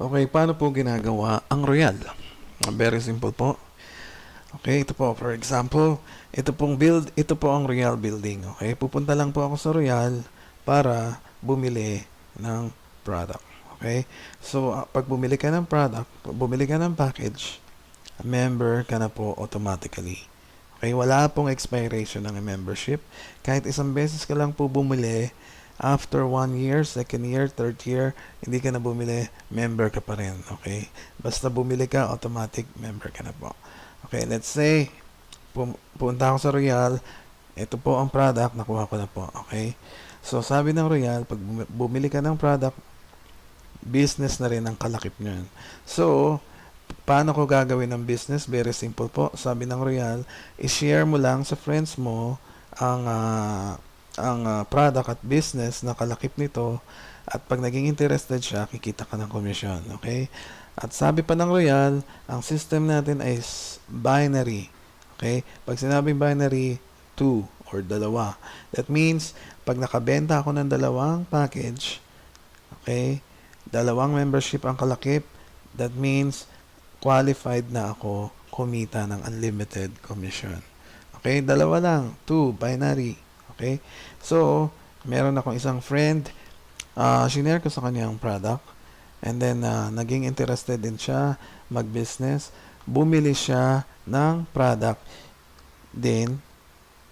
Okay, paano po ginagawa ang Royal? Very simple po. Okay, ito po, for example, ito po ang Royal Building. Okay, pupunta lang po ako sa Royal para bumili ng product. Okay, so pag bumili ka ng product, bumili ka ng package, member ka na po automatically. Okay, wala pong expiration ng membership. Kahit isang beses ka lang po bumili, after 1 year, 2nd year, 3rd year, hindi ka na bumili, member ka pa rin. Okay? Basta bumili ka, automatic member ka na po. Okay, let's say, pumunta ako sa Royal, ito po ang product, nakuha ko na po. Okay? So, sabi ng Royal, pag bumili ka ng product, business na rin ang kalakip nyo. So, paano ko gagawin ng business? Very simple po. Sabi ng Royal, i-share mo lang sa friends mo ang product at business na kalakip nito, at pag naging interested siya, kikita ka ng commission. Okay? At sabi pa ng Royal, ang system natin ay binary. Okay? Pag sinabing binary, 2 or dalawa. That means, pag nakabenta ako ng dalawang package, okay, dalawang membership ang kalakip, that means, qualified na ako kumita ng unlimited commission. Okay? Dalawa lang. 2, binary. Okay? So, meron akong isang friend, shinare ko sa kanya ang product, and then, naging interested din siya mag-business, bumili siya ng product din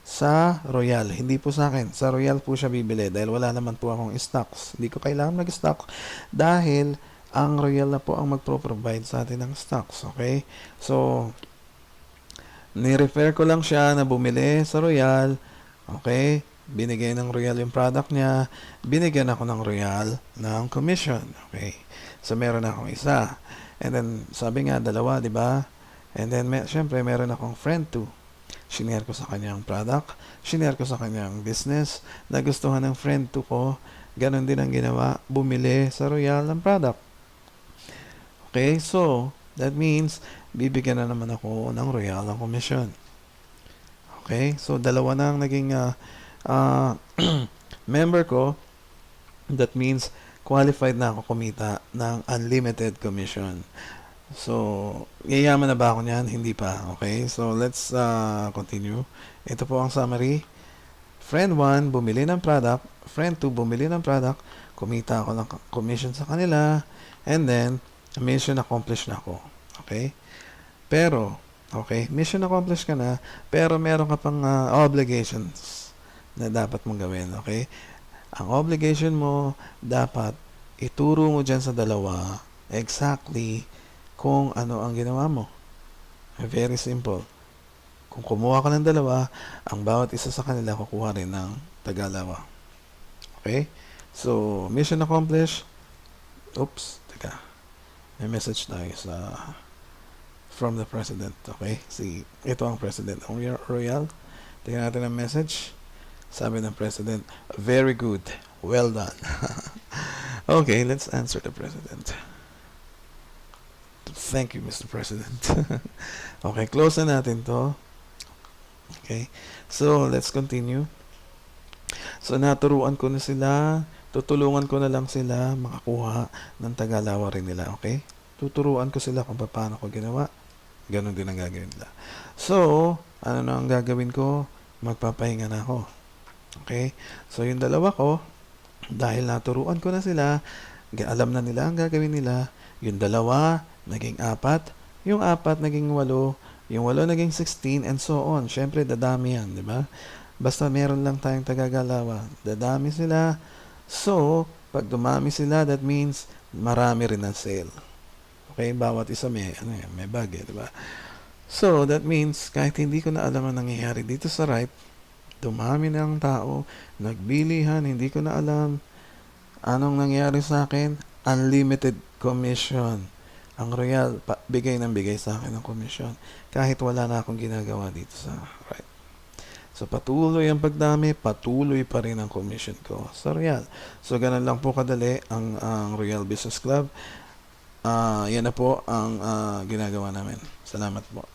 sa Royal. Hindi po sa akin. Sa Royal po siya bibili dahil wala naman po akong stocks. Hindi ko kailangan mag-stock dahil ang Royal na po ang magpro-provide sa atin ng stocks. Okay? So, ni-refer ko lang siya na bumili sa Royal. Okay? Binigay ng Royal yung product niya. Binigyan ako ng Royal ng commission. Okay? So, meron akong isa. And then, sabi nga, dalawa, di ba? And then, syempre, meron akong friend too. Shinare ko sa kanyang product. Shinare ko sa kanyang business. Nagustuhan ng friend too ko. Ganon din ang ginawa. Bumili sa Royal ng product. Okay? So, that means, bibigyan na naman ako ng Royal ng commission. Okay? So, dalawa na ang naging member ko. That means, qualified na ako kumita ng unlimited commission. So, yayaman na ba ako niyan? Hindi pa. Okay? So, let's continue. Ito po ang summary. Friend 1, bumili ng product. Friend 2, bumili ng product. Kumita ako ng commission sa kanila. And then, mission accomplished na ako. Okay? Pero, okay, mission accomplished ka na, pero meron ka pang obligations na dapat mong gawin. Okay? Ang obligation mo, dapat ituro mo dyan sa dalawa exactly kung ano ang ginawa mo. Very simple. Kung kumuha ka ng dalawa, ang bawat isa sa kanila kukuha rin ng tagalawa. Okay? So, mission accomplished. Oops, teka. May message tayo from the president. Okay? Ito ang president ng Royal. Tingnan natin ang message. Sabi ng president, very good. Well done. Okay, let's answer the president. Thank you, Mr. President. Okay, close na natin to. Okay, so let's continue. So, naturuan ko na sila. Tutulungan ko na lang sila makakuha ng tagalawa rin nila. Okay? Tuturuan ko sila kung paano ko ginawa. Ganon din ang gagawin nila. So, ano na ang gagawin ko? Magpapahinga na ako. Okay? So, yung dalawa ko, dahil naturuan ko na sila, alam na nila ang gagawin nila, yung dalawa, naging 4, yung 4, naging 8, yung 8, naging 16, and so on. Siyempre, dadami yan, di ba? Basta meron lang tayong tagagalawa. Dadami sila. So, pag dumami sila, that means, marami rin ang sale. Okay? Bawat isa may bag, di ba? So, that means, kahit hindi ko na alam ang nangyayari dito sa Ripe, dumami na ang tao, nagbilihan, hindi ko na alam anong nangyari sa akin, unlimited commission. Ang Royal, bigay ng bigay sa akin ng commission. Kahit wala na akong ginagawa dito sa Ripe. So, patuloy ang pagdami, patuloy pa rin ang commission ko sa Royal. So, ganun lang po kadali ang Royal Business Club. Yan na po ang ginagawa namin. Salamat po.